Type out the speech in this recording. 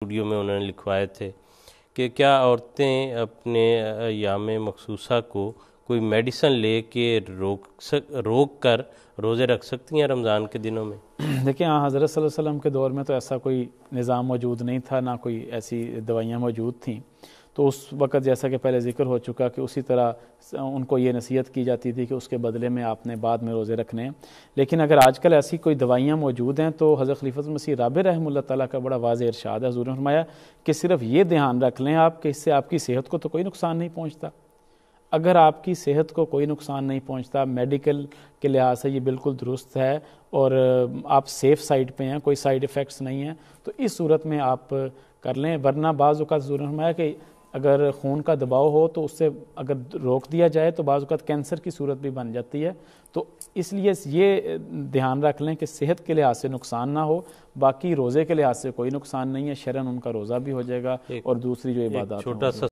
Studio میں انہوں نے لکھوائے تھے کہ کیا عورتیں اپنے ایام مخصوصہ کو کوئی میڈیسن لے کے روک کر روزے رکھ سکتی ہیں رمضان کے دنوں میں؟ دیکھیں حضرت صلی اللہ علیہ وسلم کے دور میں تو ایسا کوئی نظام موجود نہیں تھا، نہ کوئی ایسی دوائیاں موجود تھیں، تو اس وقت جیسا کہ پہلے ذکر ہو چکا کہ اسی طرح ان کو یہ نصیحت کی جاتی تھی کہ اس کے بدلے میں آپ نے بعد میں روزے رکھنے ہیں۔ لیکن اگر آج کل ایسی کوئی دوائیاں موجود ہیں تو حضرت خلیفۃ المسیح رابع رحمہ اللہ تعالیٰ کا بڑا واضح ارشاد ہے، حضور نے فرمایا کہ صرف یہ دھیان رکھ لیں آپ کہ اس سے آپ کی صحت کو تو کوئی نقصان نہیں پہنچتا۔ اگر آپ کی صحت کو کوئی نقصان نہیں پہنچتا، میڈیکل کے لحاظ سے یہ بالکل درست ہے اور آپ سیف سائڈ پہ ہیں، کوئی سائیڈ ایفیکٹس نہیں ہیں، تو اس صورت میں آپ کر لیں۔ ورنہ بعض اوقات حضور نے فرمایا کہ اگر خون کا دباؤ ہو تو اس سے اگر روک دیا جائے تو بعض اوقات کینسر کی صورت بھی بن جاتی ہے، تو اس لیے یہ دھیان رکھ لیں کہ صحت کے لحاظ سے نقصان نہ ہو، باقی روزے کے لحاظ سے کوئی نقصان نہیں ہے، شرعاً ان کا روزہ بھی ہو جائے گا اور دوسری جو عبادات ہیں